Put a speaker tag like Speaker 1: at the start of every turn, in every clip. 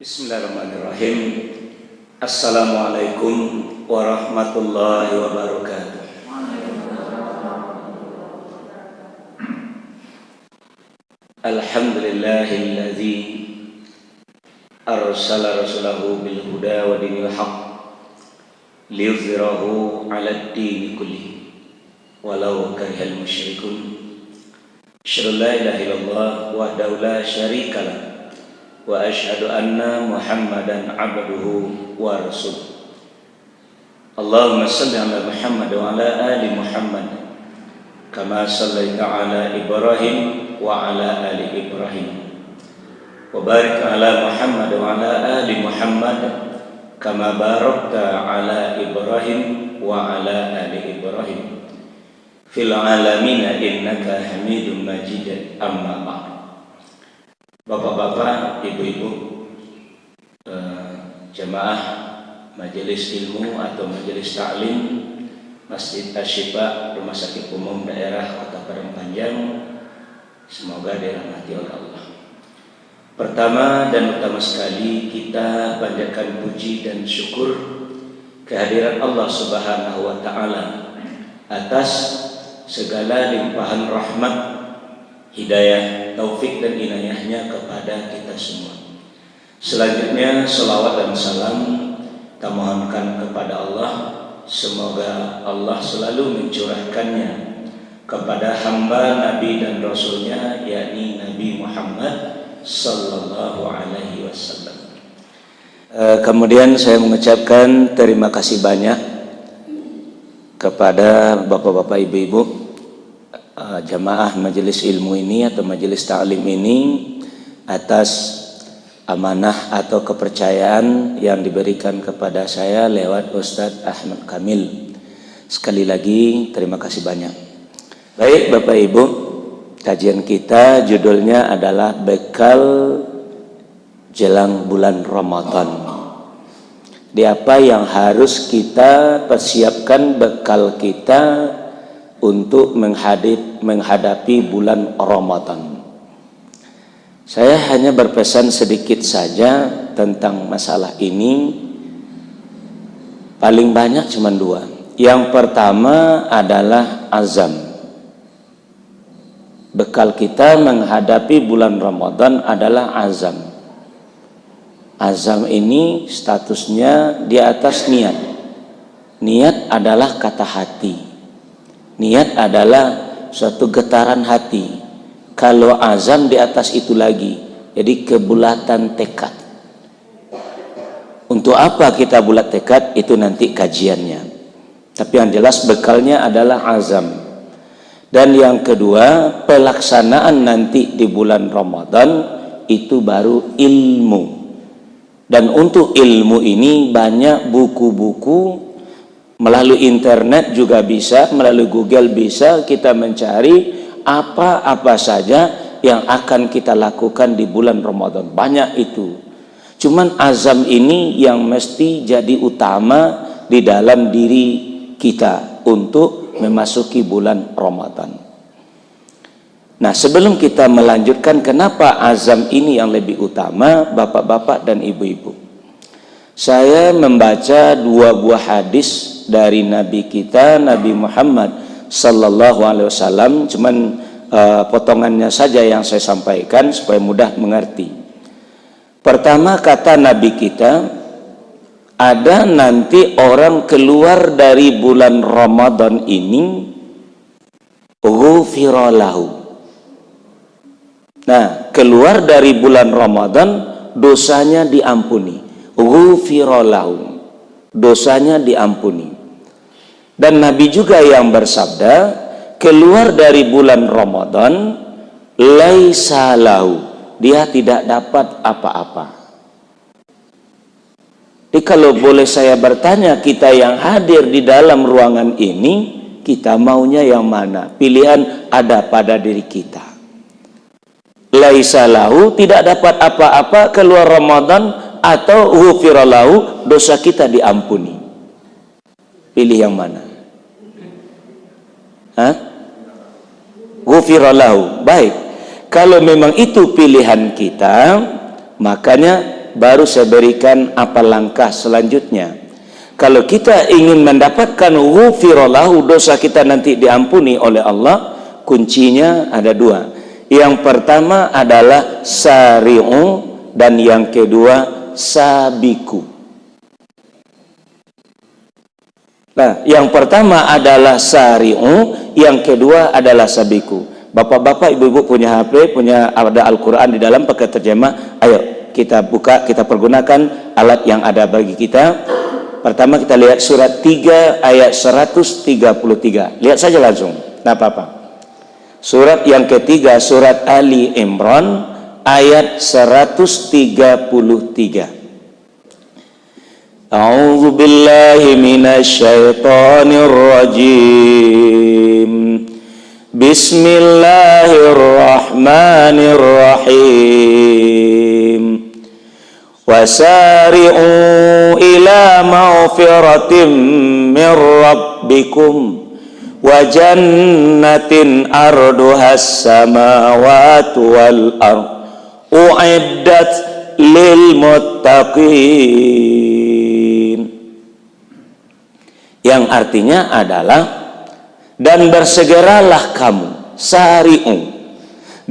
Speaker 1: Bismillahirrahmanirrahim. Assalamualaikum warahmatullahi wabarakatuh. Alhamdulillahilladzi arsala rasulahu bil huda wa dinil haqq liyuzhirahu 'alad dini kulli walau karihal musyrikun. Asyhadu an la ilaha illallah wahdahu la syarikalah wa asyhadu anna Muhammadan abduhu wa rasuluh. Allahumma shalli ala Muhammad wa ala ali Muhammad kama shallaita ala Ibrahim wa ala ali Ibrahim wa barik ala Muhammad wa ala ali Muhammad kama barakta ala Ibrahim wa ala ali Ibrahim fil alamin innaka Hamidum Majid. Amma ba'd. Bapak-bapak, ibu-ibu, jemaah majelis ilmu atau majelis ta'lim Masjid Asy-Syifa Rumah Sakit Umum Daerah Kota Padang Panjang, semoga dirahmati oleh Allah. Pertama dan utama sekali kita panjatkan puji dan syukur kehadiran Allah Subhanahu wa Ta'ala atas segala limpahan rahmat, hidayah, taufik dan inayahnya kepada kita semua. Selanjutnya salawat dan salam kita mohonkan kepada Allah, semoga Allah selalu mencurahkannya kepada hamba Nabi dan Rasulnya, yakni Nabi Muhammad sallallahu alaihi wasallam. Kemudian saya mengucapkan terima kasih banyak kepada bapak-bapak, ibu-ibu, jamaah majelis ilmu ini atau majelis ta'lim ini atas amanah atau kepercayaan yang diberikan kepada saya lewat Ustadz Ahmad Kamil. Sekali lagi terima kasih banyak. Baik Bapak Ibu, kajian kita judulnya adalah bekal jelang bulan Ramadan. Di apa yang harus kita persiapkan bekal kita untuk menghadapi bulan Ramadan. Saya hanya berpesan sedikit saja tentang masalah ini. Paling banyak cuma dua. Yang pertama adalah azam. Bekal kita menghadapi bulan Ramadan adalah azam. Azam ini statusnya di atas niat. Niat adalah kata hati. Niat adalah suatu getaran hati. Kalau azam di atas itu lagi, jadi kebulatan tekad. Untuk apa kita bulat tekad? Itu nanti kajiannya. Tapi yang jelas bekalnya adalah azam. Dan yang kedua, pelaksanaan nanti di bulan Ramadan itu baru ilmu. Dan untuk ilmu ini banyak buku-buku. Melalui internet juga bisa, melalui Google bisa kita mencari apa-apa saja yang akan kita lakukan di bulan Ramadan. Banyak itu. Cuman azam ini yang mesti jadi utama di dalam diri kita untuk memasuki bulan Ramadan. Nah, sebelum kita melanjutkan kenapa azam ini yang lebih utama, bapak-bapak dan ibu-ibu, saya membaca dua buah hadis dari Nabi kita, Nabi Muhammad sallallahu alaihi wasallam. Cuman potongannya saja yang saya sampaikan supaya mudah mengerti. Pertama, kata Nabi kita, ada nanti orang keluar dari bulan Ramadan ini ghufira lahu. Nah, keluar dari bulan Ramadan dosanya diampuni. Ghufira lahu, dosanya diampuni. Dan Nabi juga yang bersabda, keluar dari bulan Ramadan laisa lahu, dia tidak dapat apa-apa. Jadi kalau boleh saya bertanya, kita yang hadir di dalam ruangan ini, kita maunya yang mana? Pilihan ada pada diri kita. Laisa lahu, tidak dapat apa-apa keluar Ramadan, atau ghufira lahu, dosa kita diampuni. Pilih yang mana? Ghufira lahu. Baik. Kalau memang itu pilihan kita, makanya baru saya berikan apa langkah selanjutnya. Kalau kita ingin mendapatkan ghufirallahu, dosa kita nanti diampuni oleh Allah, kuncinya ada dua. Yang pertama adalah sari'u, dan yang kedua sabiku. Nah, yang pertama adalah sari'u, yang kedua adalah sabiku. Bapak-bapak, ibu-ibu punya HP, punya ada Al-Quran di dalam pakai terjemah. Ayo kita buka, kita pergunakan alat yang ada bagi kita. Pertama kita lihat surat 3 ayat 133. Lihat saja langsung, tidak apa-apa. Surat yang ketiga, surat Ali Imran ayat 133. A'udzu billahi minasy syaithanir rajim. Bismillahirrahmanirrahim. Wasari'u ila maghfiratin min rabbikum wa jannatin arduhas samawati wal ardh u'iddat lil muttaqin. Yang artinya adalah, dan bersegeralah kamu, sari'u,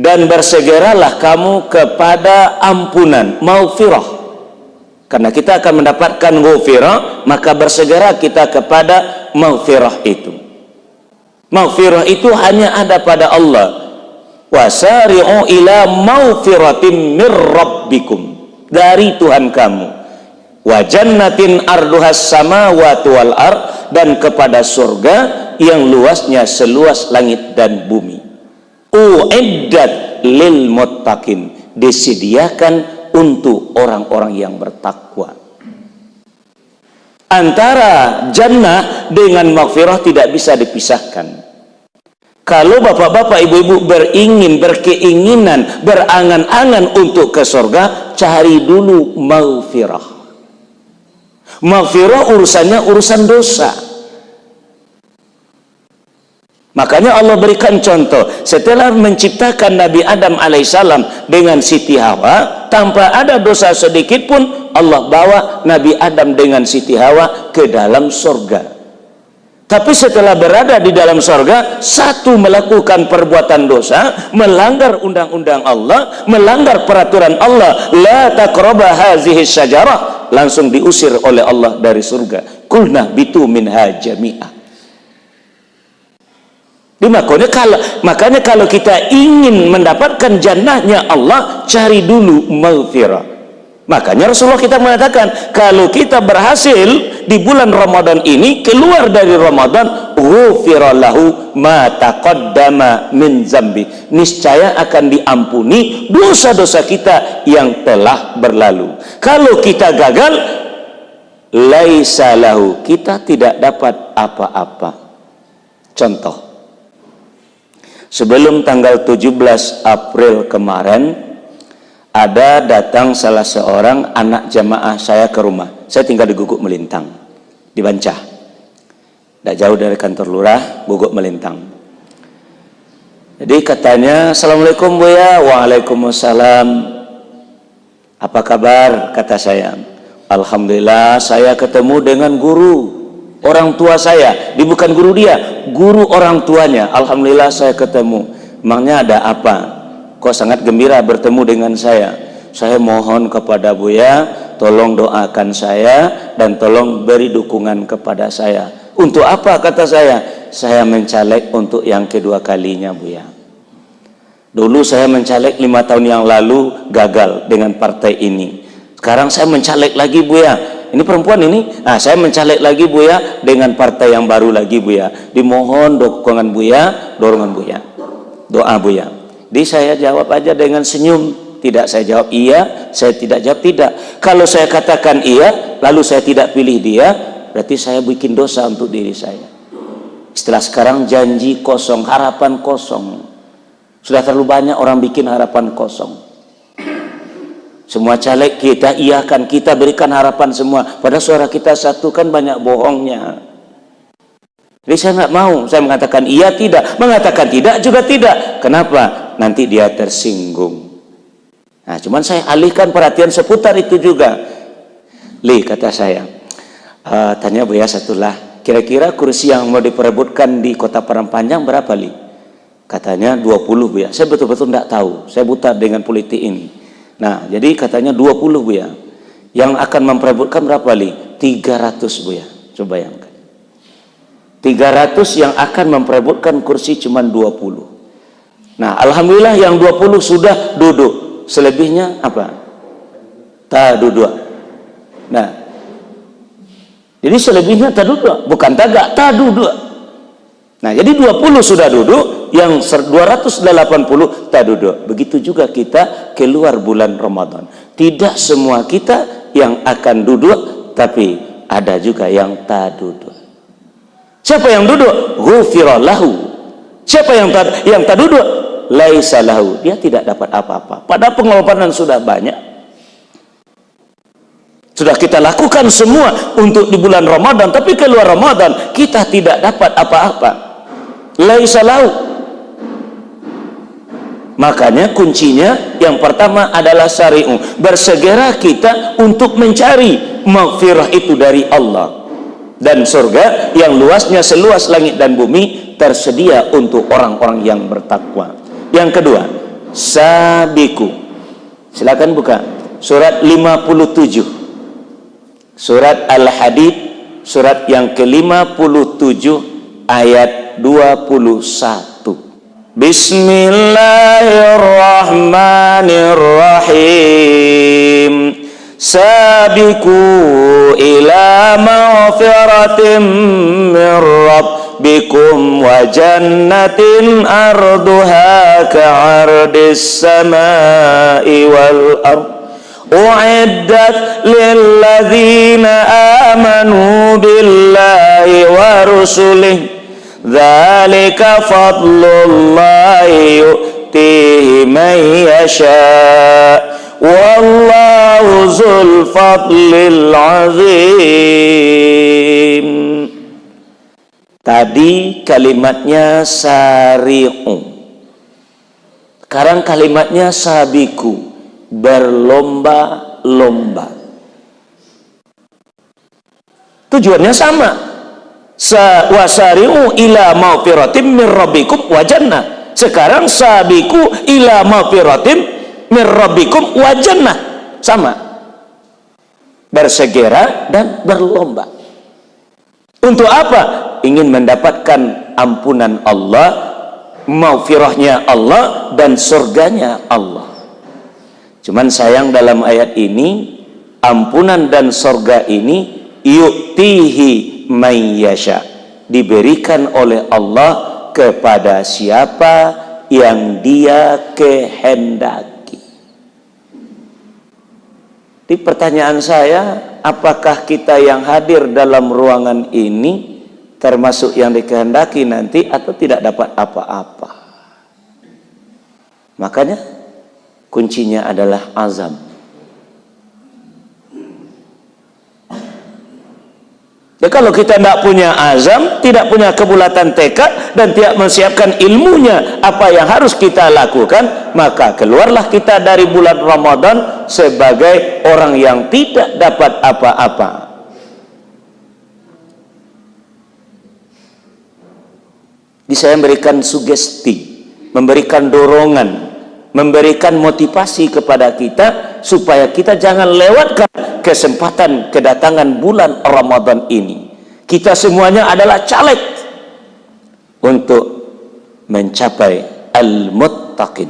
Speaker 1: dan bersegeralah kamu kepada ampunan, maghfirah. Karena kita akan mendapatkan ghufirah, maka bersegera kita kepada maghfirah itu. Maghfirah itu hanya ada pada Allah. Wasari'u ila maghfiratin mir rabbikum, dari Tuhan kamu. Wa jannatin arduhas samawati wal ardh, dan kepada surga yang luasnya seluas langit dan bumi. U'iddat lil muttaqin, disediakan untuk orang-orang yang bertakwa. Antara jannah dengan maghfirah tidak bisa dipisahkan. Kalau bapak-bapak, ibu-ibu berkeinginan, berangan-angan untuk ke surga, cari dulu maghfirah. Maghfirah urusannya urusan dosa. Makanya Allah berikan contoh, setelah menciptakan Nabi Adam alaihissalam dengan Siti Hawa, tanpa ada dosa sedikit pun, Allah bawa Nabi Adam dengan Siti Hawa ke dalam surga. Tapi setelah berada di dalam surga, satu melakukan perbuatan dosa, melanggar undang-undang Allah, melanggar peraturan Allah, la taqraba hazihi syajarah, langsung diusir oleh Allah dari surga. Qulna bitu minha jami'ah. Makanya kalau kita ingin mendapatkan jannahnya Allah, cari dulu maghfirah. Makanya Rasulullah kita mengatakan, kalau kita berhasil di bulan Ramadan ini keluar dari Ramadan, ghufira lahu ma taqaddama min zambi, niscaya akan diampuni dosa-dosa kita yang telah berlalu. Kalau kita gagal, laisa lahu, kita tidak dapat apa-apa. Contoh, sebelum tanggal 17 April kemarin, ada datang salah seorang anak jamaah saya ke rumah. Saya tinggal di Guguk Melintang, di Bancah, tidak jauh dari kantor lurah Guguk Melintang. Jadi katanya, Assalamualaikum Buya. Waalaikumsalam. Apa kabar? Kata saya. Alhamdulillah, saya ketemu dengan guru orang tua saya. Dia bukan guru dia, guru orang tuanya. Alhamdulillah saya ketemu. Emangnya ada apa? Kok sangat gembira bertemu dengan saya? Saya mohon kepada Buya, tolong doakan saya dan tolong beri dukungan kepada saya. Untuk apa? Kata saya. Saya mencaleg untuk yang kedua kalinya Buya. Dulu saya mencaleg 5 tahun yang lalu, gagal dengan partai ini. Sekarang saya mencaleg lagi Buya. Ini perempuan ini. Nah, saya mencaleg lagi Buya dengan partai yang baru lagi Buya. Dimohon dukungan Buya, dorongan Buya, doa Buya. Jadi saya jawab aja dengan senyum. Tidak saya jawab iya, saya tidak jawab tidak. Kalau saya katakan iya, lalu saya tidak pilih dia, berarti saya bikin dosa untuk diri saya. Setelah sekarang janji kosong, harapan kosong. Sudah terlalu banyak orang bikin harapan kosong. Semua caleg kita iakan, kita berikan harapan semua. Pada suara kita satu, kan banyak bohongnya. Jadi saya nggak mau, saya mengatakan iya tidak, mengatakan tidak juga tidak. Kenapa? Nanti dia tersinggung. Nah, cuman saya alihkan perhatian seputar itu juga. Li, kata saya, tanya Buya satulah, kira-kira kursi yang mau diperebutkan di Kota Padang Panjang berapa, Li? Katanya 20, Buya. Saya betul-betul tidak tahu, saya buta dengan politik ini. Nah, jadi katanya 20, Buya. Yang akan memperebutkan berapa, Li? 300, Buya. Coba bayangkan. 300 yang akan memperebutkan kursi cuma 20. Nah, alhamdulillah yang 20 sudah duduk. Selebihnya apa? Tak duduk. Nah, jadi selebihnya tak duduk, bukan tagak, tak duduk. Nah, jadi 20 sudah duduk, yang 280 tak duduk. Begitu juga kita keluar bulan Ramadan. Tidak semua kita yang akan duduk, tapi ada juga yang tak duduk. Siapa yang duduk? Ghufira lahu. Siapa yang tak duduk? Laisa lahu. Dia tidak dapat apa-apa. Padahal pengorbanan sudah banyak. Sudah kita lakukan semua untuk di bulan Ramadan, tapi keluar Ramadan kita tidak dapat apa-apa. Laisa lahu. Makanya kuncinya yang pertama adalah syari'u. Bersegera kita untuk mencari maghfirah itu dari Allah. Dan surga yang luasnya seluas langit dan bumi tersedia untuk orang-orang yang bertakwa. Yang kedua, sabiku. Silakan buka surat 57. Surat Al-Hadid, surat yang ke-57 ayat 21. Bismillahirrahmanirrahim. Sabiku ila maghfiratin min rabbikum wa jannatin arduha ka'ardis samai wal ard u'iddat lilladzina amanu billahi wa rusulihi dzalika fadlullahi yu'tihi man yasha' wallahu zul fadlil azim. Tadi kalimatnya sari'u, sekarang kalimatnya sabiku, berlomba-lomba. Tujuannya sama. Wasari'u ila maghfiratin min rabbikum wa jannah. Sekarang sabiku ila maghfiratin min rabbikum wa jannah. Sama. Bersegera dan berlomba. Untuk apa? Ingin mendapatkan ampunan Allah, maghfirahnya Allah, dan surganya Allah. Cuman sayang dalam ayat ini, ampunan dan surga ini yu'tihi man yasha, diberikan oleh Allah kepada siapa yang Dia kehendaki. Di pertanyaan saya, apakah kita yang hadir dalam ruangan ini termasuk yang dikehendaki nanti atau tidak dapat apa-apa? Makanya kuncinya adalah azam. Ya, kalau kita tidak punya azam, tidak punya kebulatan tekad, dan tidak menyiapkan ilmunya apa yang harus kita lakukan, maka keluarlah kita dari bulan Ramadan sebagai orang yang tidak dapat apa-apa. Jadi saya memberikan sugesti, memberikan dorongan, memberikan motivasi kepada kita supaya kita jangan lewatkan kesempatan kedatangan bulan Ramadan ini. Kita semuanya adalah caleg untuk mencapai al-muttaqin.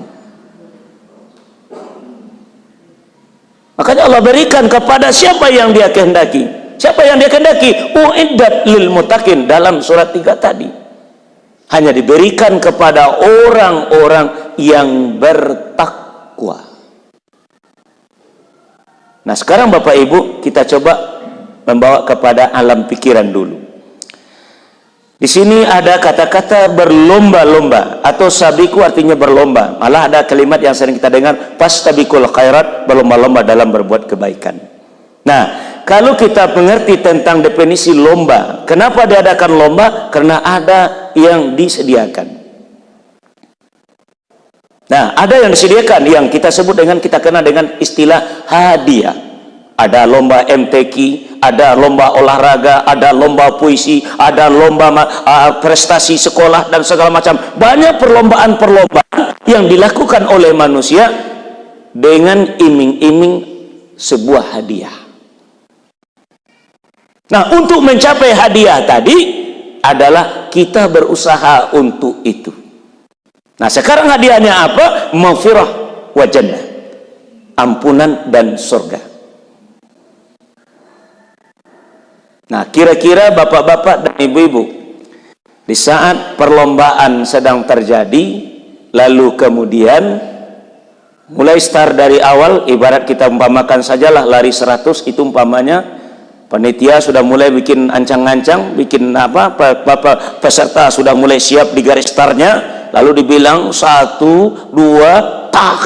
Speaker 1: Makanya Allah berikan kepada siapa yang Dia kehendaki. Siapa yang Dia kehendaki? Uiddat lil muttaqin dalam surat 3 tadi. Hanya diberikan kepada orang-orang yang bertakwa. Nah, sekarang Bapak Ibu, kita coba membawa kepada alam pikiran dulu. Di sini ada kata-kata berlomba-lomba, atau sabiku artinya berlomba. Malah ada kalimat yang sering kita dengar, fastabiqul khairat, berlomba-lomba dalam berbuat kebaikan. Nah, kalau kita mengerti tentang definisi lomba, kenapa diadakan lomba? Karena ada yang disediakan. Nah, ada yang disediakan yang kita sebut dengan, kita kenal dengan istilah hadiah. Ada lomba MTQ, ada lomba olahraga, ada lomba puisi, ada lomba prestasi sekolah dan segala macam. Banyak perlombaan-perlombaan yang dilakukan oleh manusia dengan iming-iming sebuah hadiah. Nah, untuk mencapai hadiah tadi adalah kita berusaha untuk itu. Nah, sekarang hadiahnya apa? Maghfirah wa jannah, ampunan dan surga. Nah, kira-kira bapak-bapak dan ibu-ibu, di saat perlombaan sedang terjadi, lalu kemudian mulai start dari awal, ibarat kita umpamakan sajalah lari 100, itu umpamanya panitia sudah mulai bikin ancang-ancang, bikin apa, bapak peserta sudah mulai siap di garis startnya, lalu dibilang 1, 2, tak,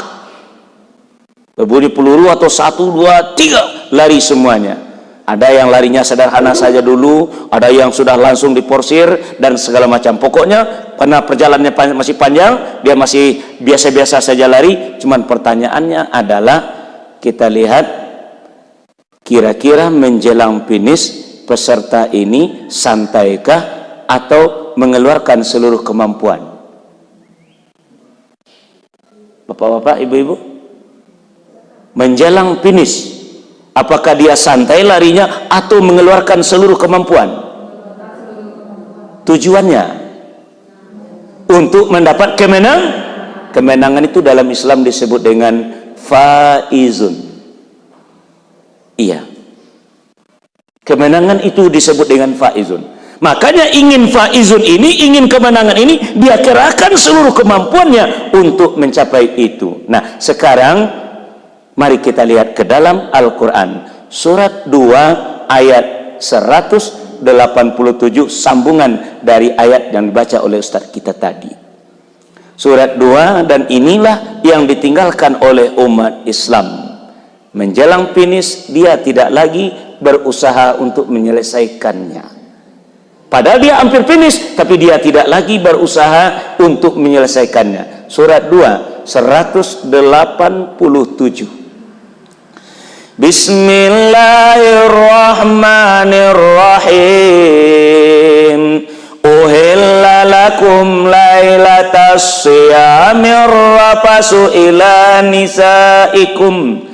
Speaker 1: berbunyi peluru atau 1, 2, 3, lari semuanya. Ada yang larinya sederhana saja dulu, ada yang sudah langsung diporsir dan segala macam. Pokoknya karena perjalanannya masih panjang, dia masih biasa-biasa saja lari. Cuman pertanyaannya adalah, kita lihat kira-kira menjelang finish peserta ini santaikah atau mengeluarkan seluruh kemampuan? Bapak-bapak, ibu-ibu, menjelang finish, apakah dia santai larinya atau mengeluarkan seluruh kemampuan? Tujuannya untuk mendapat kemenangan itu dalam Islam disebut dengan faizun. Iya, kemenangan itu disebut dengan faizun. Makanya ingin faizun ini, ingin kemenangan ini, dia kerahkan seluruh kemampuannya untuk mencapai itu. Nah, sekarang mari kita lihat ke dalam Al-Quran, surat 2 ayat 187, sambungan dari ayat yang dibaca oleh Ustadz kita tadi. Surat 2, dan inilah yang ditinggalkan oleh umat Islam. Menjelang finish, dia tidak lagi berusaha untuk menyelesaikannya. Padahal dia hampir finish, tapi dia tidak lagi berusaha untuk menyelesaikannya. Surat 2, 187. Bismillahirrahmanirrahim. Uhilla lakum lailatas siyamir rafasu ila nisaikum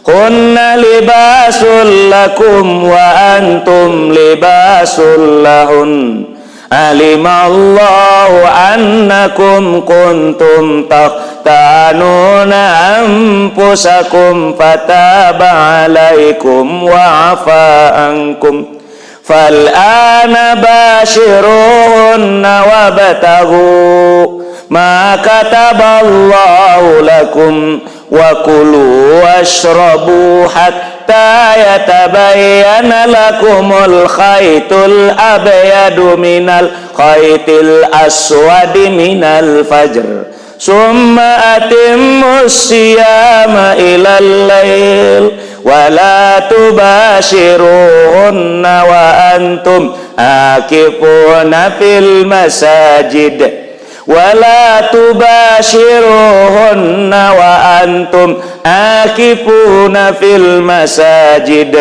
Speaker 1: hunna libasul lakum wa antum libasul lahun. Alimallahu annakum kuntum takhtanuna anfusakum fataba alaikum wa afa ankum fal'ana bashiruhunna wabtaghu ma kataballahu lakum wa kulu washrabu hatta yatabayyana lakumul khaytul abyadu minal khaytil aswadi minal fajr summa atimmus siyama ilal lail wa la tubashiruhunna wa antum akifuna fil masajid wala tubashiruhunna wa antum akifuna fil masajid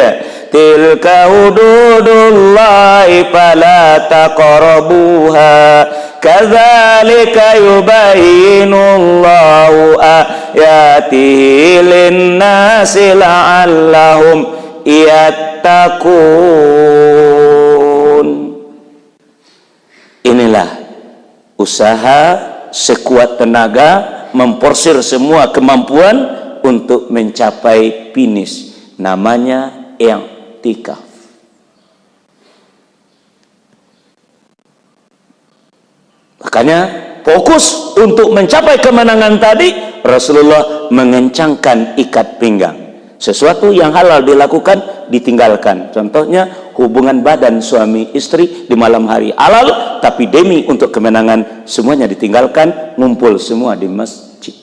Speaker 1: tilka hududullahi fala taqrabuha kadzalika yubayyinullahu ayatihi linnasi la'allahum yattaqun. Inilah usaha sekuat tenaga memporsir semua kemampuan untuk mencapai finish, namanya i'tikaf. Makanya fokus untuk mencapai kemenangan tadi, Rasulullah mengencangkan ikat pinggang. Sesuatu yang halal dilakukan, ditinggalkan. Contohnya hubungan badan suami istri di malam hari halal, tapi demi untuk kemenangan semuanya ditinggalkan, ngumpul semua di masjid.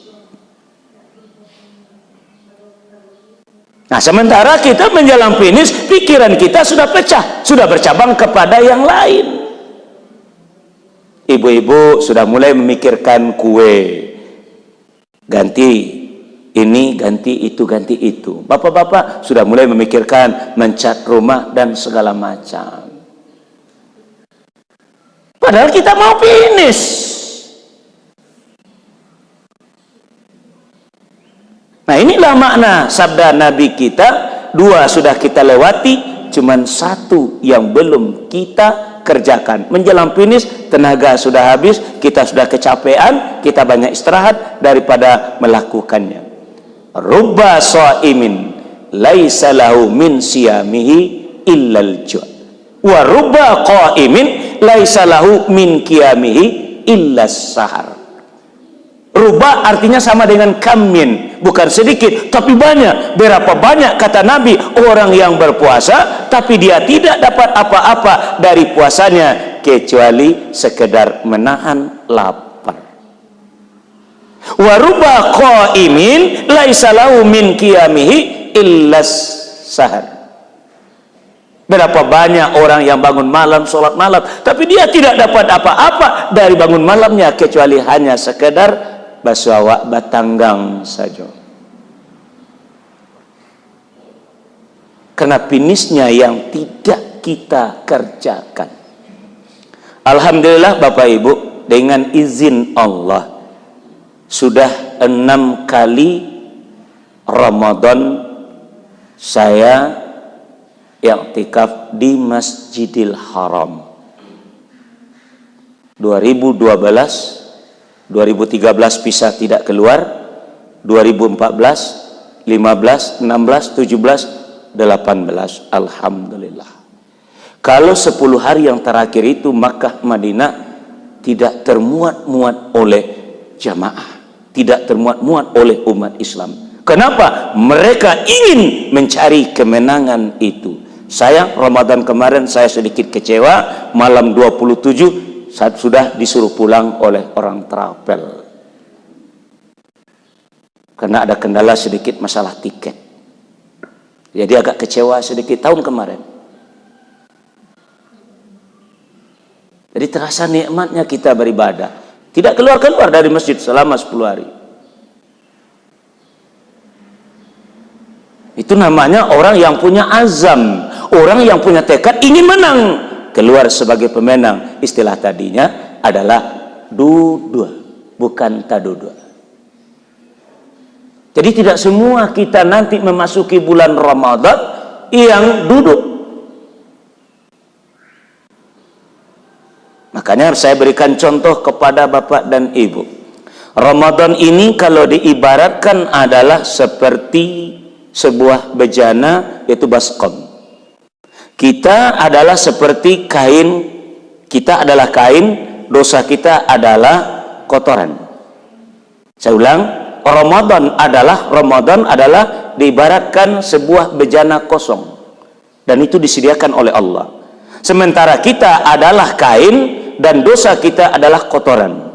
Speaker 1: Nah, sementara kita menjelang finish, pikiran kita sudah pecah, sudah bercabang kepada yang lain. Ibu-ibu sudah mulai memikirkan kue, ganti ini, ganti itu. Bapak-bapak sudah mulai memikirkan mencat rumah dan segala macam. Padahal kita mau finish. Nah, inilah makna sabda Nabi kita. 2 sudah kita lewati, cuman 1 yang belum kita kerjakan. Menjelang finish, tenaga sudah habis, kita sudah kecapean, kita banyak istirahat daripada melakukannya. Rubba sha'imin laisa lahu min siyamihi illal ju'. Wa rubba qa'imin laisa lahu min qiyamihi illas sahar. Rubba artinya sama dengan kamin, bukan sedikit tapi banyak. Berapa banyak kata Nabi orang yang berpuasa tapi dia tidak dapat apa-apa dari puasanya kecuali sekedar menahan lapar. Wa rubba qa'imin laisa lahu min qiyamihi illas sahar. Berapa banyak orang yang bangun malam, sholat malam, tapi dia tidak dapat apa-apa dari bangun malamnya kecuali hanya sekedar basawak batanggang saja. Karena finishnya yang tidak kita kerjakan. Alhamdulillah Bapak Ibu, dengan izin Allah sudah 6 kali Ramadan saya i'tikaf di Masjidil Haram. 2012, 2013 pisah tidak keluar, 2014, 15, 16, 17, 18. Alhamdulillah. Kalau 10 hari yang terakhir itu Makkah Madinah tidak termuat-muat oleh jamaah, tidak termuat-muat oleh umat Islam. Kenapa? Mereka ingin mencari kemenangan itu. Sayang, Ramadan kemarin saya sedikit kecewa, malam 27 saat sudah disuruh pulang oleh orang travel karena ada kendala sedikit masalah tiket, jadi agak kecewa sedikit tahun kemarin. Jadi terasa nikmatnya kita beribadah, tidak keluar-keluar dari masjid selama 10 hari. Itu namanya orang yang punya azam, orang yang punya tekad ingin menang, keluar sebagai pemenang. Istilah tadinya adalah dudua, bukan tadudua. Jadi tidak semua kita nanti memasuki bulan Ramadan yang duduk. Makanya saya berikan contoh kepada Bapak dan Ibu. Ramadan ini kalau diibaratkan adalah seperti sebuah bejana, yaitu baskom. Kita adalah seperti kain, kita adalah kain, dosa kita adalah kotoran. Saya ulang, Ramadan adalah diibaratkan sebuah bejana kosong, dan itu disediakan oleh Allah. Sementara kita adalah kain dan dosa kita adalah kotoran.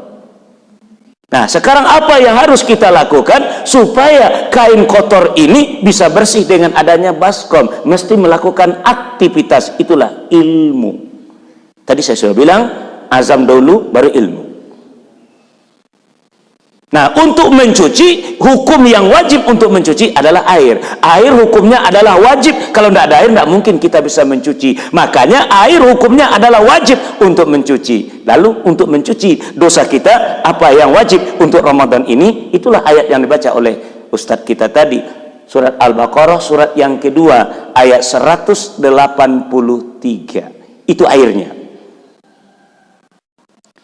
Speaker 1: Nah, sekarang apa yang harus kita lakukan supaya kain kotor ini bisa bersih dengan adanya baskom? Mesti melakukan aktivitas, itulah ilmu. Tadi saya sudah bilang, azam dulu baru ilmu. Nah, untuk mencuci, hukum yang wajib untuk mencuci adalah air. Air hukumnya adalah wajib. Kalau tidak ada air, tidak mungkin kita bisa mencuci. Makanya air hukumnya adalah wajib untuk mencuci. Lalu untuk mencuci dosa kita, apa yang wajib untuk Ramadan ini? Itulah ayat yang dibaca oleh Ustadz kita tadi. Surat Al-Baqarah, surat yang kedua, ayat 183. Itu airnya.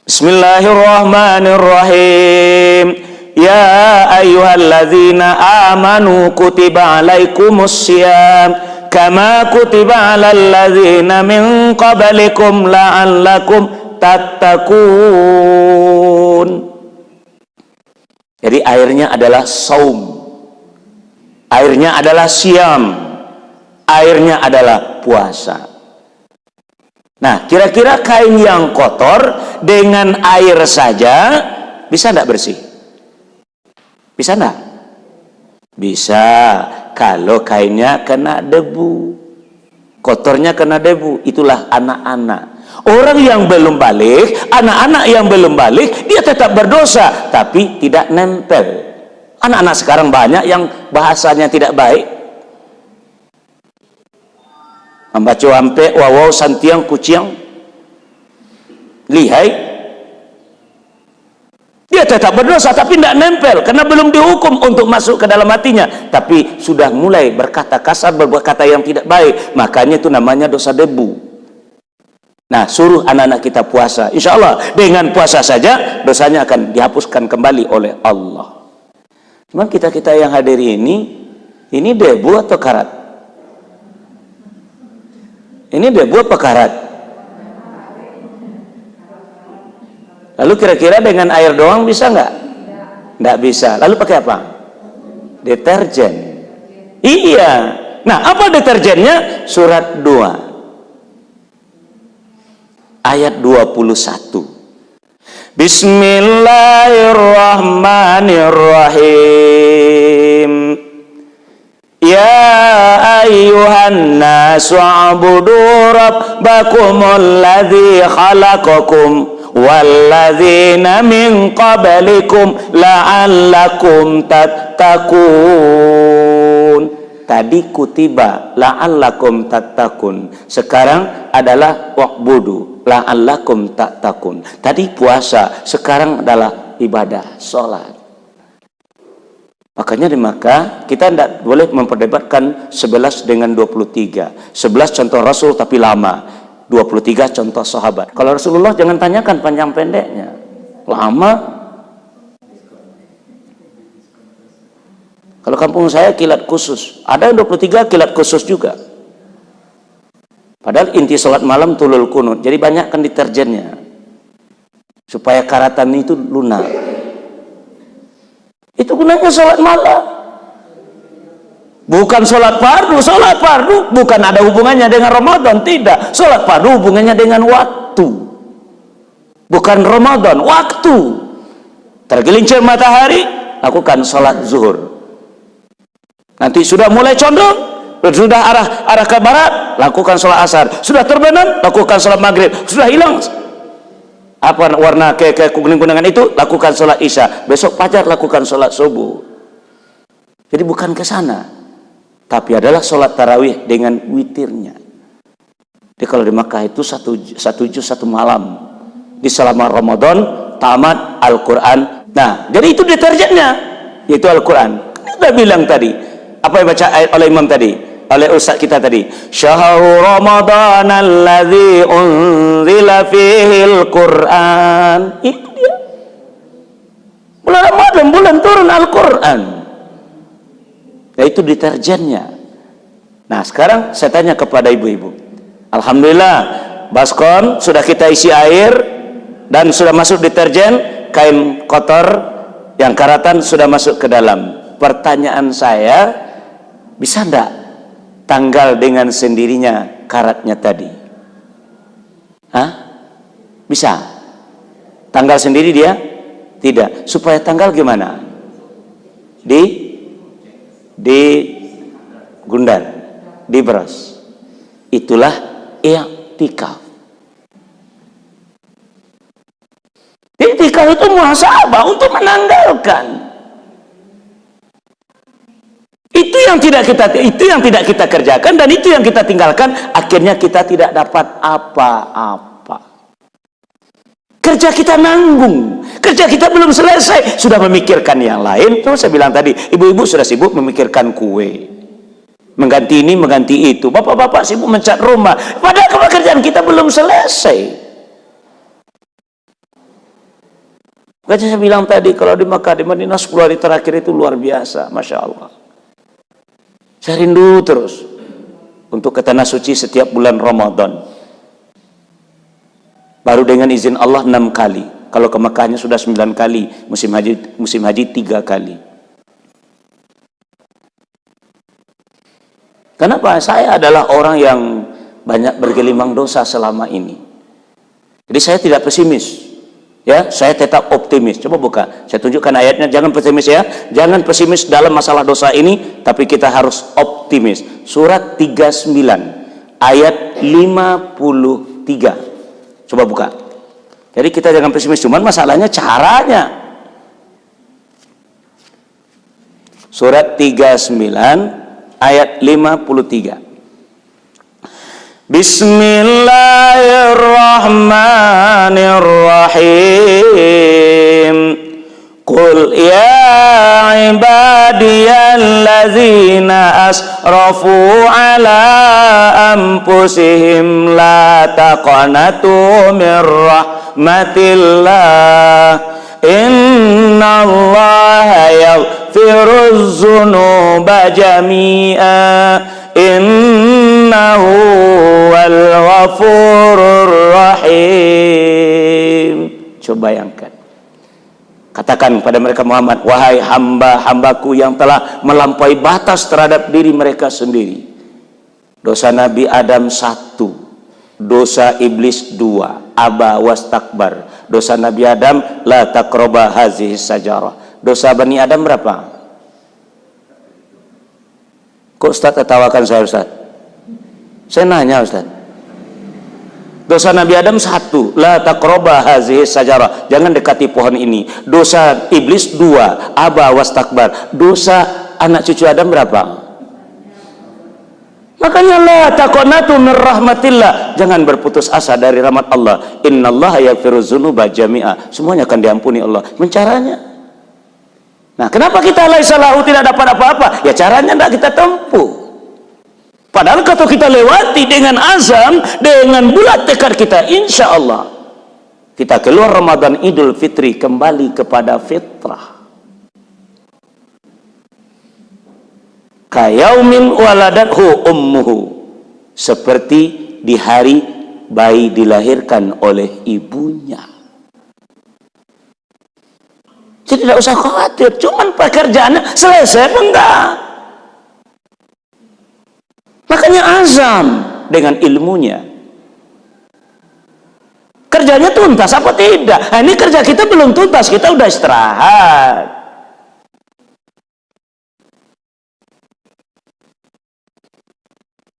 Speaker 1: Bismillahirrahmanirrahim. Ya ayyuhalladzina amanu kutiba alaikumus syiyam kama kutiba alal ladzina min qablikum la'allakum tattaqun. Jadi airnya adalah saum, airnya adalah syiyam, airnya adalah puasa. Nah, kira-kira kain yang kotor dengan air saja bisa tidak bersih? Bisa tidak? Bisa, kalau kainnya kena debu, kotornya kena debu. Itulah anak-anak. Orang yang belum balik, anak-anak yang belum balik, dia tetap berdosa, tapi tidak nempel. Anak-anak sekarang banyak yang bahasanya tidak baik. Membaca ampe, wawaw, santiang, kuciang, lihai. Dia tetap berdosa tapi tidak nempel karena belum dihukum untuk masuk ke dalam hatinya, tapi sudah mulai berkata kasar, berkata yang tidak baik. Makanya itu namanya dosa debu. Nah, suruh anak-anak kita puasa. Insya Allah dengan puasa saja dosanya akan dihapuskan kembali oleh Allah. Cuman kita-kita yang hadir ini debu atau karat? Ini debu apa karat? Lalu kira-kira dengan air doang bisa nggak? Nggak bisa. Lalu pakai apa? Deterjen. Iya. Nah, apa deterjennya? Surat 2 ayat 21. Bismillahirrahmanirrahim. Ya ayyuhan nasu ubudu rabbakumul ladzi khalaqakum walladzina min qablikum la'allakum tattaqun. Tadi kutiba la'allakum tattaqun, sekarang adalah wa'budu la'allakum tattaqun. Tadi puasa, sekarang adalah ibadah sholat. Makanya di Makkah kita tidak boleh memperdebatkan 11 dengan 23. 11 contoh Rasul tapi lama, 23 contoh sahabat. Kalau Rasulullah jangan tanyakan panjang pendeknya, lama. Kalau kampung saya kilat khusus, ada yang 23 kilat khusus juga. Padahal inti sholat malam tulul kunut, jadi banyakkan deterjennya supaya karatan itu lunak. Itu gunanya sholat malam, bukan sholat fardu. Sholat fardu bukan ada hubungannya dengan Ramadan, tidak. Sholat fardu hubungannya dengan waktu, bukan Ramadan. Waktu tergelincir matahari, lakukan sholat zuhur. Nanti sudah mulai condong, sudah arah ke barat, lakukan sholat asar. Sudah terbenam, lakukan sholat maghrib. Sudah hilang apa warna ke kuning-kuningan itu, lakukan sholat isya. Besok fajar lakukan sholat subuh. Jadi bukan ke sana, tapi adalah sholat tarawih dengan witirnya. Jadi kalau di Makkah itu satu juz satu malam. Di selama Ramadan tamat Al-Quran. Nah, jadi itu deterjennya, yaitu Al-Quran. Kita bilang tadi, apa yang baca ayat oleh imam tadi, oleh ustaz kita tadi, syahrul ramadan alladzi unzila fihil Qur'an. Itu dia, bulan Ramadan, bulan turun Al-Quran. Nah, itu deterjennya. Nah, sekarang saya tanya kepada ibu-ibu, alhamdulillah baskom sudah kita isi air dan sudah masuk deterjen, kain kotor yang karatan sudah masuk ke dalam. Pertanyaan saya, bisa enggak tanggal dengan sendirinya karatnya tadi? Hah? Bisa? Tanggal sendiri dia? Tidak. Supaya tanggal gimana? Di gundar, di beras. Itulah i'tikaf. I'tikaf itu muhasabah untuk menanggalkan. Itu yang tidak kita kerjakan dan itu yang kita tinggalkan, akhirnya kita tidak dapat apa-apa. Kerja kita nanggung, kerja kita belum selesai, sudah memikirkan yang lain. Terus saya bilang tadi, ibu-ibu sudah sibuk memikirkan kue, mengganti ini, mengganti itu. Bapak-bapak sibuk mencat rumah, padahal pekerjaan kita belum selesai. Makanya saya bilang tadi, kalau di Makkah, di Madinah 10 hari terakhir itu luar biasa, Masya Allah. Saya rindu terus untuk ke tanah suci setiap bulan Ramadan. Baru dengan izin Allah 6 kali. Kalau ke Mekahnya sudah 9 kali, musim haji 3 kali. Kenapa? Saya adalah orang yang banyak bergelimang dosa selama ini. Jadi saya tidak pesimis. Ya, saya tetap optimis. Coba buka, saya tunjukkan ayatnya. Jangan pesimis ya, jangan pesimis dalam masalah dosa ini, tapi kita harus optimis. Surat 39 ayat 53. Coba buka. Jadi kita jangan pesimis, cuman masalahnya caranya. Surat 39 ayat 53. Bismillahirrahmanirrahim. Qul ya ibadiyallazina asrafu ala anfusihim la taqnatu mir rahmatillah innallaha yaghfiruz dzunuba jami'a innahu wal ghafurur rahim. Coba bayangkan, katakan kepada mereka Muhammad, wahai hamba-hambaku yang telah melampaui batas terhadap diri mereka sendiri. Dosa Nabi Adam 1, dosa iblis 2, aba wastakbar. Dosa Nabi Adam, la taqraba hazihi sajarah. Dosa Bani Adam berapa? Kok Ustaz tertawakan saya, Ustaz? Saya nanya, Ustaz. Dosa Nabi Adam 1, la taqraba hazihi sajarah, jangan dekati pohon ini. Dosa iblis 2, aba wastakbar. Dosa anak cucu Adam berapa? Makanya la taqnatu mir rahmatillah, jangan berputus asa dari rahmat Allah. Innallaha yaghfiruz dzunuba jami'a, semuanya akan diampuni Allah. Caranya. Nah, kenapa kita laisa lahu tidak dapat apa-apa? Ya caranya tidak kita tempuh. Padahal kalau kita lewati dengan azam, dengan bulat tekad kita, insya Allah kita keluar Ramadan Idul Fitri kembali kepada fitrah. Kayaumin waladathu ummuhu, seperti di hari bayi dilahirkan oleh ibunya. Jadi tidak usah khawatir, cuman pekerjaannya selesai apa enggak. Makanya azam dengan ilmunya. Kerjanya tuntas apa tidak? Nah, ini kerja kita belum tuntas, kita udah istirahat.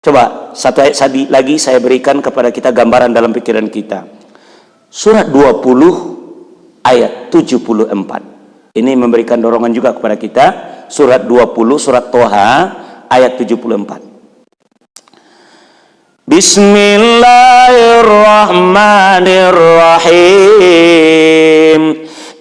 Speaker 1: Coba satu ayat lagi saya berikan kepada kita gambaran dalam pikiran kita. Surat 20 ayat 74. Ini memberikan dorongan juga kepada kita. Surat 20, surat Toha, ayat 74. Bismillahirrahmanirrahim.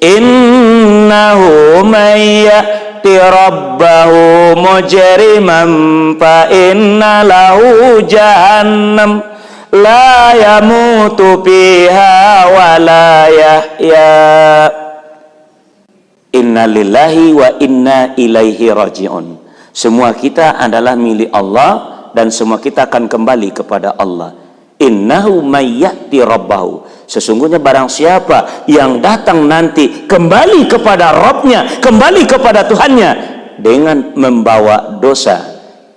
Speaker 1: Innahu man ya'ti rabbahu mujriman fa inna lahu jahannam la yamutu fiha wa la yahya. Inna lillahi wa inna ilaihi raji'un. Semua kita adalah milik Allah dan semua kita akan kembali kepada Allah. Innahu may ya'ti rabbahu, sesungguhnya barang siapa yang datang nanti kembali kepada Rabbnya, kembali kepada Tuhannya dengan membawa dosa,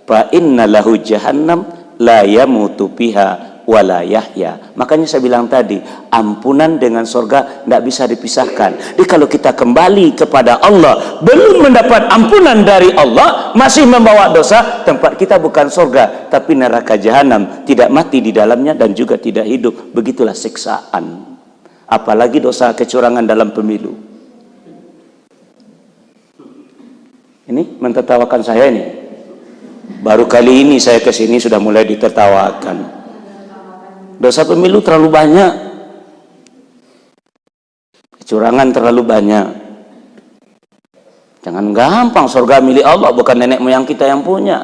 Speaker 1: fa inna lahu jahannam la yamutu fiha wala yahya. Makanya saya bilang tadi, ampunan dengan surga tidak bisa dipisahkan. Jadi kalau kita kembali kepada Allah belum mendapat ampunan dari Allah, masih membawa dosa, tempat kita bukan surga tapi neraka jahanam, tidak mati di dalamnya dan juga tidak hidup. Begitulah siksaan. Apalagi dosa kecurangan dalam pemilu. Ini mentertawakan saya ini. Baru kali ini saya kesini sudah mulai ditertawakan. Dosa pemilu terlalu banyak, kecurangan terlalu banyak. Jangan gampang, surga milik Allah, bukan nenek moyang kita yang punya.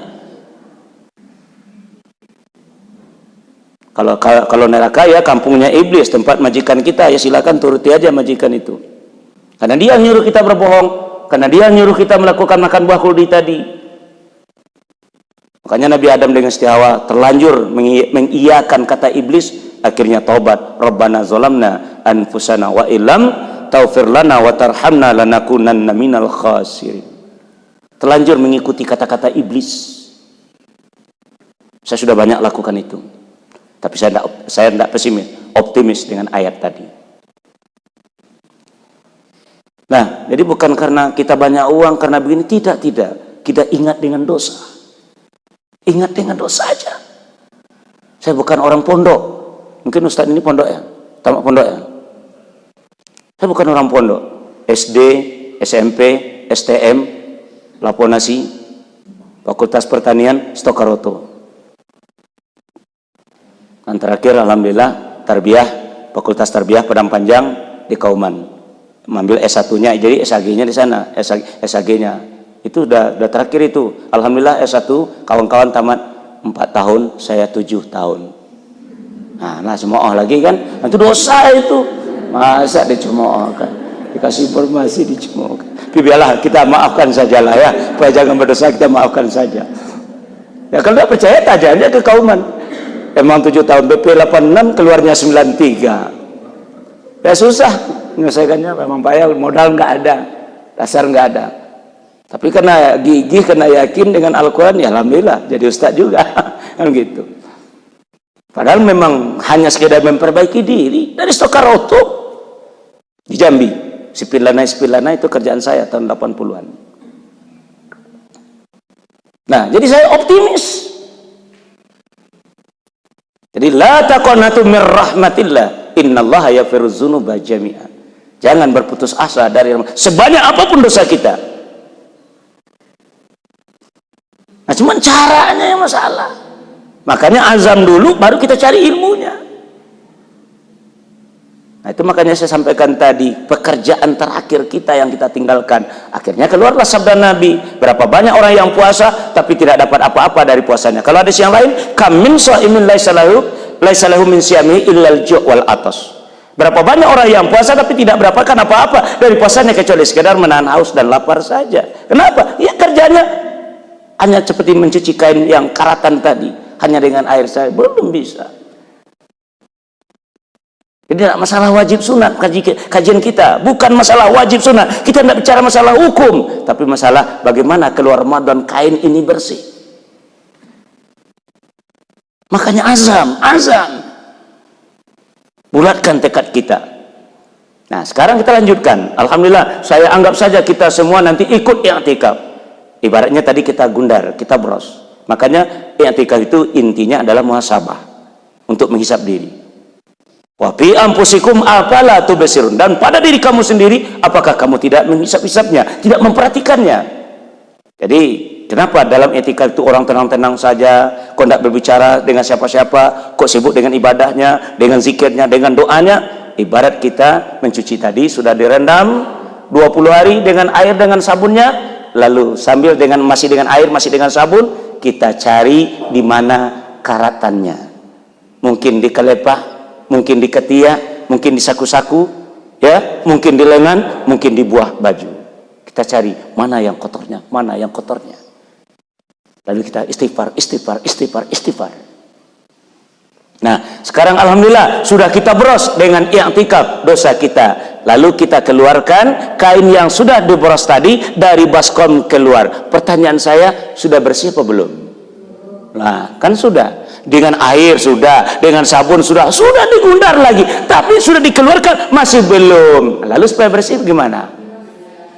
Speaker 1: Kalau neraka ya kampungnya iblis, tempat majikan kita, ya silakan turuti aja majikan itu. Karena dia nyuruh kita berbohong, karena dia nyuruh kita melakukan makan buah kuldi tadi. Makanya Nabi Adam dengan Siti Hawa terlanjur mengiyakan kata iblis, akhirnya taubat. Rabbana zalamna anfusana wa illam taghfir lana wa tarhamna lanakunanna minal khasirin. Terlanjur mengikuti kata-kata iblis. Saya sudah banyak lakukan itu. Tapi saya tidak pesimis, optimis dengan ayat tadi. Nah, jadi bukan karena kita banyak uang, karena begini, tidak. Kita ingat dengan dosa. Ingat dengan dosa saja. Saya bukan orang pondok. Mungkin Ustaz ini pondok ya? Tamat pondok ya? Saya bukan orang pondok. SD, SMP, STM, Laponasi, Fakultas Pertanian, Stokaroto. Dan terakhir alhamdulillah tarbiyah, Fakultas Tarbiyah Padang Panjang di Kauman. Mengambil S1-nya, jadi SAG-nya di sana, SAG-nya. Itu udah terakhir itu. Alhamdulillah S1 kawan-kawan tamat 4 tahun, saya 7 tahun. Nah cemooh lagi kan, itu dosa itu. Masa dicemoohkan, dikasih informasi dicemoohkan. Tapi biarlah kita maafkan saja lah ya, supaya jangan berdosa, kita maafkan saja. Ya kalau tidak percaya tanya aja ke Kauman. Emang 7 tahun, BP 86 keluarnya 93. Ya susah menyelesaikannya, memang payah, modal nggak ada, dasar nggak ada. Tapi karena gigih, karena yakin dengan Al-Quran, ya alhamdulillah jadi ustadz juga. Kan gitu. Padahal memang hanya sekedar memperbaiki diri. Dari Stokaroto di Jambi, Sipilana itu kerjaan saya tahun 80-an. Nah jadi saya optimis. Jadi la taqnatu mir rahmatillah, innallaha yaghfiru dzunuba jami'an. Jangan berputus asa dari sebanyak apapun dosa kita. Nah cuman caranya yang masalah. Makanya azam dulu baru kita cari ilmunya. Nah itu makanya saya sampaikan tadi, pekerjaan terakhir kita yang kita tinggalkan. Akhirnya keluarlah sabda Nabi, berapa banyak orang yang puasa tapi tidak dapat apa-apa dari puasanya. Kalau ada yang lain, kam min shaimin laisa lahu min siyamihi illal ju' wal atas. Berapa banyak orang yang puasa tapi tidak mendapatkan apa-apa dari puasanya kecuali sekedar menahan haus dan lapar saja. Kenapa? Ya kerjanya hanya seperti mencuci kain yang karatan tadi, hanya dengan air saja, belum bisa. Jadi tidak masalah wajib sunat kajian kita, bukan masalah wajib sunat. Kita tidak bicara masalah hukum, tapi masalah bagaimana keluar Ramadan kain ini bersih. Makanya azam. Bulatkan tekad kita. Nah, sekarang kita lanjutkan. Alhamdulillah, saya anggap saja kita semua nanti ikut i'tikaf. Ibaratnya tadi kita gundar, kita bros. Makanya i'tikaf itu intinya adalah muhasabah, untuk menghisap diri. Wa fi anfusikum afala tubsirun, dan pada diri kamu sendiri apakah kamu tidak menghisap-hisapnya, tidak memperhatikannya. Jadi kenapa dalam i'tikaf itu orang tenang-tenang saja, kok tidak berbicara dengan siapa-siapa, kok sibuk dengan ibadahnya, dengan zikirnya, dengan doanya? Ibarat kita mencuci tadi sudah direndam 20 hari dengan air dengan sabunnya, lalu sambil masih dengan air, masih dengan sabun, kita cari di mana karatannya. Mungkin di kelepah, mungkin di ketiak, mungkin di saku-saku, ya, mungkin di lengan, mungkin di buah baju. Kita cari mana yang kotornya, mana yang kotornya. Lalu kita istighfar. Nah, sekarang alhamdulillah sudah kita beros dengan i'tikaf dosa kita. Lalu kita keluarkan kain yang sudah diberos tadi dari baskom keluar. Pertanyaan saya, sudah bersih apa belum? Nah, kan sudah. Dengan air sudah, dengan sabun sudah digundar lagi, tapi sudah dikeluarkan masih belum. Lalu supaya bersih gimana?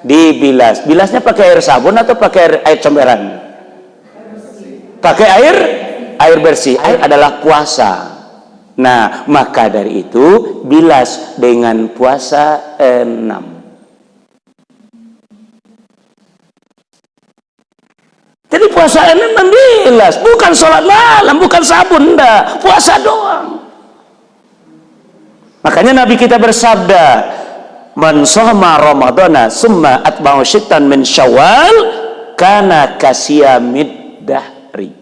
Speaker 1: Dibilas. Bilasnya pakai air sabun atau pakai air comberan? Pakai air bersih. Air adalah puasa. Nah, maka dari itu bilas dengan puasa 6. Jadi puasa ini membilas, bukan sholat malam, bukan sabun, enggak, puasa doang. Makanya Nabi kita bersabda, man shoma ramadhana summa atba'u syittan min syawal kana kasiyamid dahri.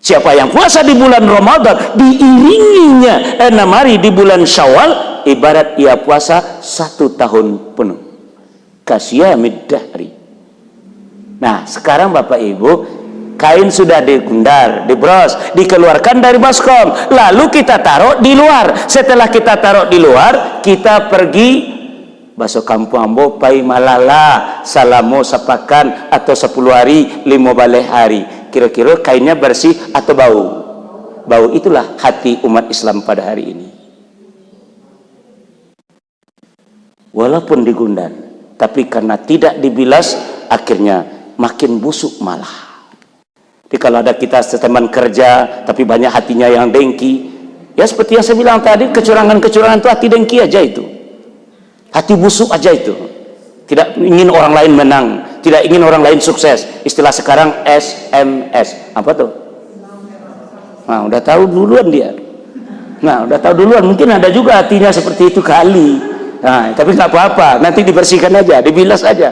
Speaker 1: Siapa yang puasa di bulan Ramadan diiringinya 6 hari di bulan Syawal, ibarat ia puasa 1 tahun penuh. Kasiyamid dahri. Nah, sekarang Bapak Ibu, kain sudah digundar, dibros, dikeluarkan dari baskom, lalu kita taruh di luar. Setelah kita taruh di luar, kita pergi baso kampung ambo pai malala salamo sepakan atau 10 hari 5 baleh hari. Kira-kira kainnya bersih atau bau? Bau. Itulah hati umat Islam pada hari ini. Walaupun digundar, tapi karena tidak dibilas, akhirnya makin busuk malah. Jadi kalau ada kita teman kerja tapi banyak hatinya yang dengki, ya seperti yang saya bilang tadi, kecurangan-kecurangan itu hati dengki aja itu, hati busuk aja itu, tidak ingin orang lain menang, tidak ingin orang lain sukses. Istilah sekarang SMS. Apa tuh? Nah, udah tahu duluan dia. Nah, udah tahu duluan. Mungkin ada juga hatinya seperti itu kali. Nah, tapi nggak apa-apa. Nanti dibersihkan aja, dibilas aja.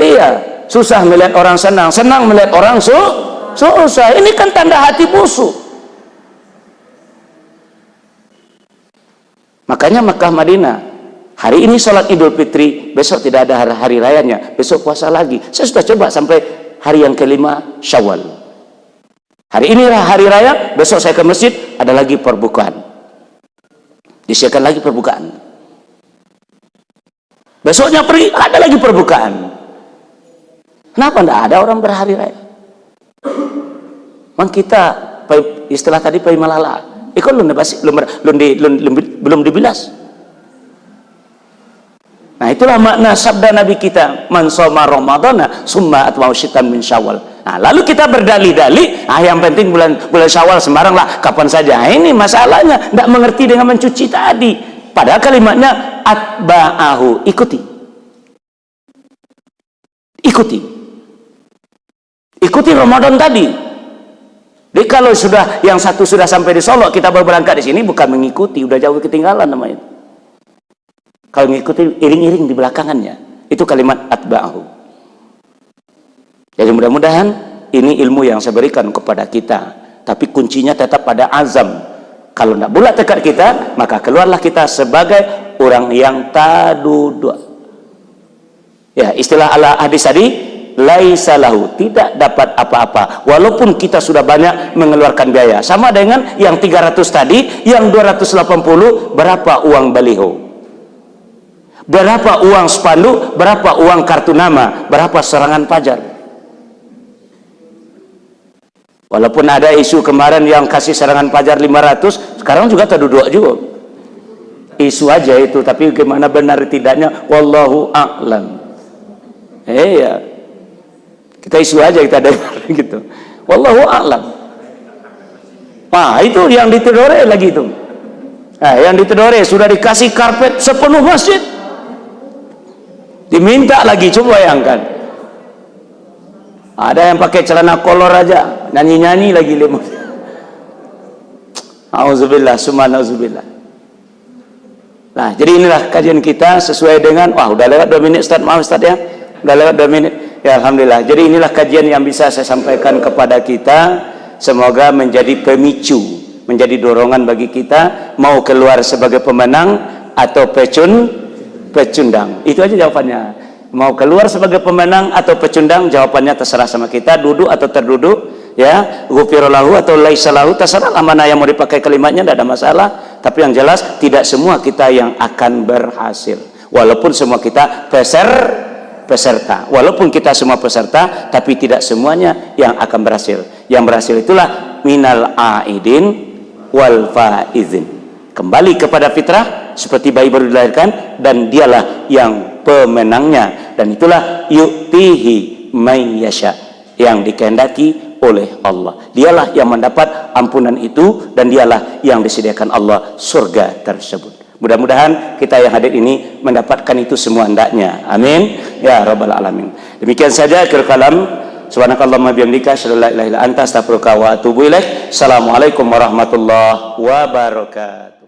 Speaker 1: Iya, susah melihat orang senang, senang melihat orang susah. Ini kan tanda hati busuk. Makanya Mekah Madinah, hari ini sholat Idul Fitri, besok tidak ada hari rayanya, besok puasa lagi. Saya sudah coba sampai hari yang kelima Syawal. Hari ini hari raya, besok saya ke masjid, ada lagi perbukaan. Disiapkan lagi perbukaan. Besoknya pergi, ada lagi perbukaan. Kenapa tidak ada orang berhari raya? Memang kita, istilah tadi pai malala, itu belum dibilas. Nah, itulah makna sabda Nabi kita, man shoma ramadhana summa atba'ahu sittan min syawal. Nah, lalu kita berdalih-dalih, yang penting bulan Syawal sembarang lah, kapan saja. Nah, ini masalahnya, tidak mengerti dengan mencuci tadi. Padahal kalimatnya atba'ahu, ikuti. Ikuti Ramadan tadi. Jadi kalau yang satu sudah sampai di Solo, kita baru berangkat di sini, bukan mengikuti, udah jauh ketinggalan namanya. Kalau mengikuti iring-iring di belakangannya, itu kalimat atba'ahu. Jadi mudah-mudahan ini ilmu yang saya berikan kepada kita, tapi kuncinya tetap pada azam. Kalau tidak bulat tekad kita, maka keluarlah kita sebagai orang yang tadudua. Ya, istilah ala hadis tadi, laisa lahu, tidak dapat apa-apa walaupun kita sudah banyak mengeluarkan biaya. Sama dengan yang 300 tadi, yang 280 berapa uang baliho, berapa uang spanduk, berapa uang kartu nama, berapa serangan pajar. Walaupun ada isu kemarin yang kasih serangan pajar 500, sekarang juga terduduk juga. Isu aja itu, tapi gimana benar tidaknya, wallahu a'lam. Iya. Kita isu aja, kita dengar gitu. Wallahu a'lam. Nah, itu yang di Tidore lagi itu. Nah, yang di Tidore sudah dikasih karpet sepenuh masjid. Diminta lagi, coba bayangkan. Ada yang pakai celana kolor aja, nyanyi-nyanyi lagi lemah. Auzubillah, summa auzubillah. Nah, jadi inilah kajian kita sesuai dengan, udah lewat 2 menit Ustaz, maaf Ustaz ya. Udah lewat 2 menit. Ya, alhamdulillah. Jadi inilah kajian yang bisa saya sampaikan kepada kita. Semoga menjadi pemicu, menjadi dorongan bagi kita mau keluar sebagai pemenang atau pecundang. Itu aja jawabannya. Mau keluar sebagai pemenang atau pecundang, jawabannya terserah sama kita, duduk atau terduduk, ya, ghufirallahu atau laisalahu, terserah mana yang mau dipakai kalimatnya, tidak ada masalah. Tapi yang jelas tidak semua kita yang akan berhasil, walaupun semua kita peserta, walaupun kita semua peserta, tapi tidak semuanya yang akan berhasil. Yang berhasil itulah minal aidin wal faizin, kembali kepada fitrah seperti bayi baru dilahirkan, dan dialah yang pemenangnya, dan itulah yu'tihi may yasha, yang dikehendaki oleh Allah. Dialah yang mendapat ampunan itu, dan dialah yang disediakan Allah surga tersebut. Mudah-mudahan kita yang hadir ini mendapatkan itu semua hendaknya. Amin ya rabbal alamin. Demikian saja akhir kalam. Subhanakallahumma bihamdika asyhadu an la ilaha illa anta astaghfiruka wa atubu ilaik. Assalamualaikum warahmatullahi wabarakatuh.